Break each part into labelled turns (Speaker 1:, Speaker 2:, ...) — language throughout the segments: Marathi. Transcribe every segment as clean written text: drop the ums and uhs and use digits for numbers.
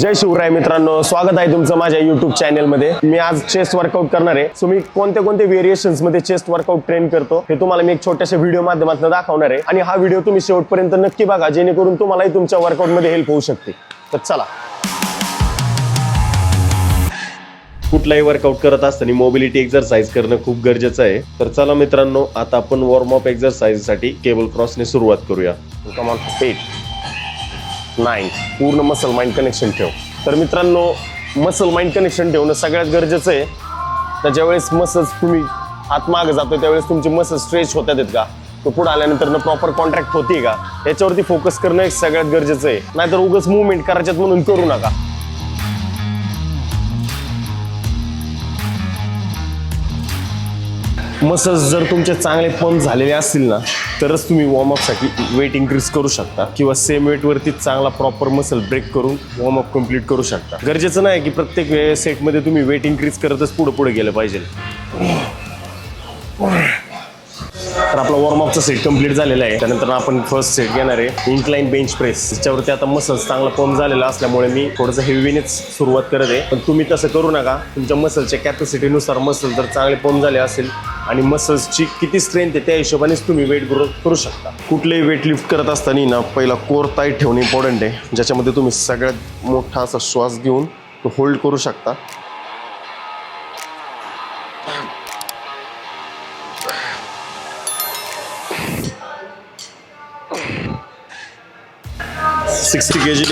Speaker 1: जय शिवराय मित्रांनो, स्वागत आहे तुमचं माझ्या YouTube चॅनलमध्ये। मी आज चेस्ट वर्कआउट करणार आहे। सो मी कोणते व्हेरिएशन्स मध्ये चेस्ट वर्कआउट ट्रेन करतो हे तुम्हाला मी एक छोट्याशा व्हिडिओ माध्यमातून दाखवणार आहे आणि हा व्हिडिओ तुम्ही शेवटपर्यंत नक्की बघा, जेणेकरून तुम्हालाही तुमच्या वर्कआउट मध्ये हेल्प होऊ शकते। तर चला, कुठलाही वर्कआउट करत असताना मोबिलिटी एक्सरसाइज करणं खूप गरजेचं आहे। तर चला मित्रांनो, आता आपण वॉर्म अप एक्सरसाइज साठी केबल क्रॉसने सुरुवात करूया। कम ऑन, 8 9 पूर्ण मसल माइंड कनेक्शन ठेव। तर मित्रांनो, मसल माइंड कनेक्शन ठेवणं सगळ्यात गरजेचं आहे। तर ज्यावेळेस मसल्स तुम्ही हात मागे जातो त्यावेळेस तुमचे मसल स्ट्रेच होतात का, तो पुढे आल्यानंतर प्रॉपर कॉन्ट्रॅक्ट होती का, याच्यावरती फोकस करणं एक सगळ्यात गरजेचं आहे। नाहीतर उगाच मूवमेंट करायच्यात म्हणून करू नका। मसल्स जर तुमचे चांगले पंप झालेले असतील ना, तरच तुम्ही वॉर्मअप साठी वेट इन्क्रीज करू शकता किंवा सेम वेट वरती चांगला प्रॉपर मसल ब्रेक करून वॉर्मअप कंप्लीट करू शकता। गरजेचं नाही की प्रत्येक सेटमध्ये तुम्ही वेट इन्क्रीज करतच पुढे गेलं पाहिजे। तर आपला वॉर्मअपचा सेट कंप्लीट झालेला आहे। त्यानंतर आपण फर्स्ट सेट घेणार आहे इन्क्लाइन बेंच प्रेस। त्याच्यावरती आता मसल्स चांगला पंप झालेला असल्यामुळे मी थोडंसं हेवीनेच सुरुवात करत आहे, पण तुम्ही तसं करू नका। तुमच्या मसलच्या कॅपॅसिटीनुसार मसल जर चांगले पंप झाले असेल आणि मसल्सची किती स्ट्रेंथ आहे त्या हिशोबानेच तुम्ही वेट ग्रोथ करू शकता। कुठलेही वेट लिफ्ट करत असताना ना पहिला कोर टाईट ठेवणे इम्पॉर्टंट आहे, ज्याच्यामध्ये तुम्ही सगळ्यात मोठा असा श्वास घेऊन तो होल्ड करू शकता। $60 kg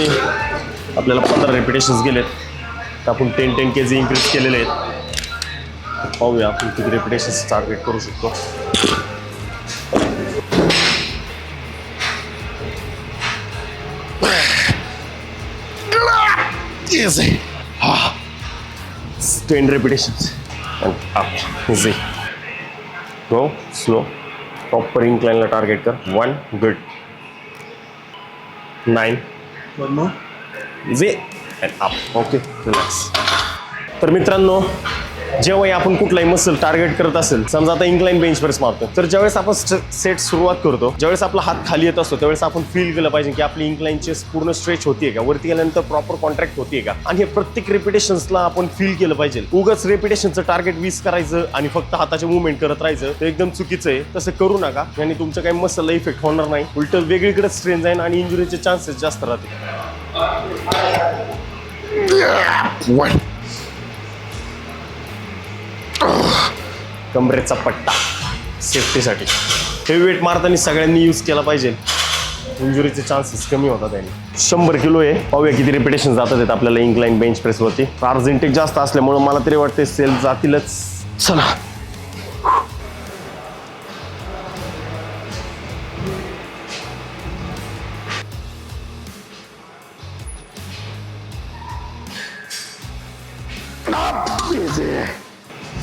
Speaker 1: आपल्याला 15 रेपिटेशन्स गेलेत। तर आपण 10 kg इन्क्रीज केलेले आहेत। पाहूया आपण किती रेपिटेशन्स टार्गेट करू शकतो। Easy. 10 repetitions and up. Easy. Go slow. Proper incline ला टार्गेट कर। 1 good. 9 one more. Easy and up. Okay, relax. तर मित्रांनो, जेव्हाही आपण कुठलाही मसल टार्गेट करत असेल, समजा आता इन्क्लाइन बेंच प्रेस मारतो, तर ज्यावेळेस आपण सेट सुरुवात करतो, ज्यावेळेस आपला हात खाली येत असतो त्यावेळेस आपण फील केलं पाहिजे की आपली इन्क्लाइन चेस्ट पूर्ण स्ट्रेच होतीये का, वरती गेल्यानंतर प्रॉपर कॉन्ट्रॅक्ट होतीये का, आणि हे प्रत्येक रेपिटेशन्सला आपण फील केलं पाहिजे। उगाच रेपिटेशनचं टार्गेट 20 करायचं आणि फक्त हाताचे मूवमेंट करत राहायचं, ते एकदम चुकीचं आहे। तसं करू नका, आणि तुमच्या काही मसलला इफेक्ट होणार नाही, उलट वेगळीकडे स्ट्रेन जाईल आणि इंजुरीचे चान्सेस जास्त राहतील। कमरेचा पट्टा सेफ्टीसाठी हेवी वेट मारताना सगळ्यांनी यूज केला पाहिजे, इंजुरीचे चान्सेस कमी होतात त्याने। 100 किलो आहे, पाहूया किती रिपिटेशन जातात आहेत आपल्याला इन्क्लाइन बेंच प्रेस वरती। कार्ब्स इंटेक जास्त असल्यामुळे मला तरी वाटते सेल जातीलच। चला,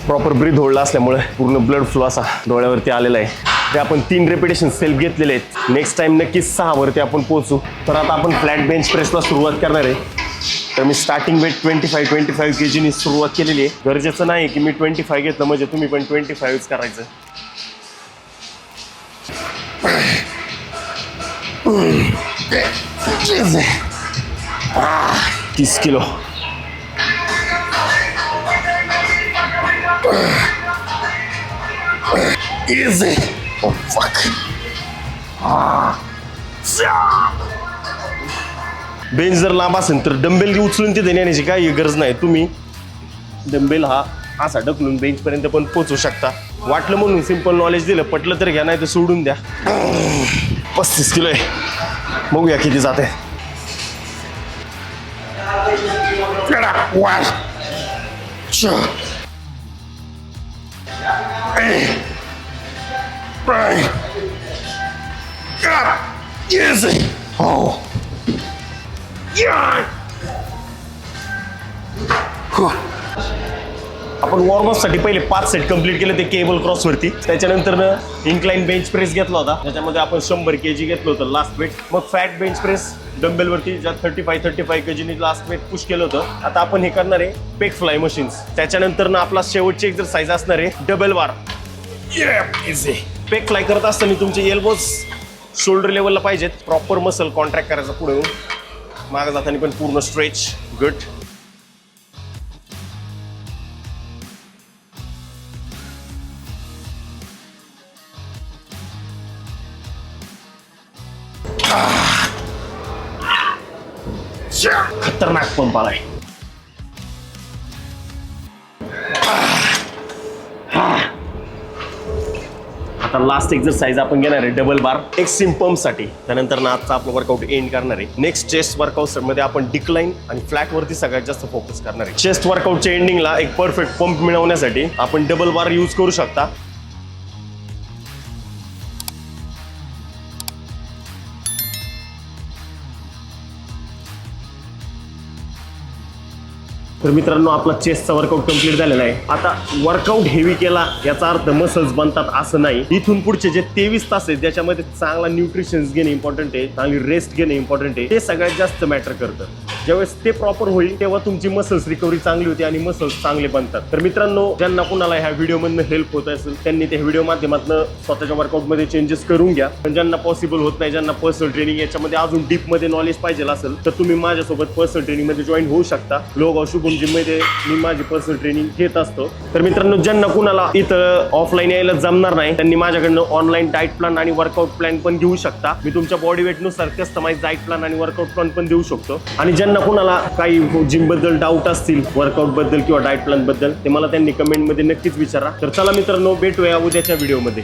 Speaker 1: प्रॉपर ब्रीथ होल्ड असल्यामुळे पूर्ण ब्लड फ्लो असा डोळ्यावरती आलेला आहे। ते आपण 3 रेपिटेशन सेल्फ घेतलेले आहेत। नेक्स्ट टाइम नक्कीच 6 वरती आपण पोहोचू। तर आता आपण फ्लॅट बेंच प्रेसला सुरुवात करणार आहे। तर मी स्टार्टिंग वेट 25 kg नी सुरुवात केलेली आहे। गरजेचं नाही की मी 25 घेतलं म्हणजे तुम्ही पण 25च करायचं। 30 kilo. Easy. Oh fuck. Bench जर लांब असेल तर डंबेल उचलून तिथे नेण्याची काही गरज नाही। तुम्ही डंबेल हा असा ढकलून बेंच पर्यंत पण पोहोचू शकता। वाटलं म्हणून सिंपल नॉलेज दिलं, पटलं तर घ्या, नाही तर सोडून द्या। 35 किलो आहे, बघूया किती जाते। Easy. Oh. आपण वॉर्मअप साठी पहिले 5 सेट कंप्लीट केले ते केबल क्रॉस वरती। त्याच्यानंतर इन्क्लाइन बेंच प्रेस घेतला होता, त्याच्यामध्ये आपण 100 kg घेतलं होतं लास्ट वेट। मग फॅट बेंच प्रेस डंबेल वरती ज्यात 35 kg नी लास्ट वेट पुश केलं होतं। आता आपण हे करणार आहे पेक फ्लाय मशीन्स। त्याच्यानंतर आपला शेवटची एक्सरसाइज असणार आहे डबल बार। इझी। पेक फ्लाय करत असताना तुमचे एल्बोज शोल्डर लेवलला पाहिजेत, प्रॉपर मसल कॉन्ट्रॅक्ट करायचा पुढे मागे जाताना पण पूर्ण स्ट्रेच गुड. खतरनाक पंप आलाय. आता लास्ट एक्सरसाइज आपण घेणार आहे डबल बार एक्स्ट्रीम पंप साठी. त्यानंतर ना आजचा आपलं वर्कआउट एंड करणार आहे. नेक्स्ट चेस्ट वर्कआउट मध्ये आपण डिक्लाइन आणि फ्लॅट वरती सगळ्यात जास्त फोकस करणार आहे. चेस्ट वर्कआउटच्या एंडिंगला एक परफेक्ट पंप मिळवण्यासाठी आपण डबल बार यूज करू शकता. तर मित्रांनो आपला चेस्टचा वर्कआउट कंप्लीट झालेला आहे. आता वर्कआउट हेवी केला याचा अर्थ मसल्स बनतात असं नाही. इथून पुढचे जे 23 तास आहेत ज्याच्यामध्ये चांगला न्यूट्रिशन्स घेणे इम्पॉर्टंट आहे, चांगली रेस्ट घेणे इम्पॉर्टंट आहे, ते सगळ्यात जास्त मॅटर करतं. ज्यावेळेस ते प्रॉपर होईल तेव्हा तुमची मसल्स रिकव्हरी चांगली होते आणि मसल्स चांगले बनतात. तर मित्रांनो ज्यांना कुणाला ह्या व्हिडिओमधनं हेल्प होत असेल त्यांनी त्या व्हिडिओ माध्यमातून स्वतःच्या वर्कआउटमध्ये चेंजेस करून घ्या. पण ज्यांना पॉसिबल होत नाही, ज्यांना पर्सनल ट्रेनिंग याच्यामध्ये अजून डीपमध्ये नॉलेज पाहिजे असेल तर तुम्ही माझ्यासोबत पर्सनल ट्रेनिंगमध्ये जॉईन होऊ शकता. लोगाव शुभम जिम मध्ये मी माझी पर्सनल ट्रेनिंग घेत असतो. तर मित्रांनो ज्यांना कुणाला इथं ऑफलाईन यायला जमणार नाही त्यांनी माझ्याकडनं ऑनलाईन डाएट प्लॅन आणि वर्कआउट प्लॅन पण घेऊ शकता. मी तुमच्या बॉडी वेटनुसार कस्टमाइज डाएट प्लॅन आणि वर्कआउट प्लॅन पण देऊ शकतो. आणि ज्यांना कुणाला काही जिम बद्दल डाऊट असतील, वर्कआउट बद्दल किंवा डाएट प्लॅन बद्दल, ते मला त्यांनी कमेंट मध्ये नक्कीच विचारा. तर चला मित्रांनो भेटूया उद्याच्या व्हिडिओमध्ये.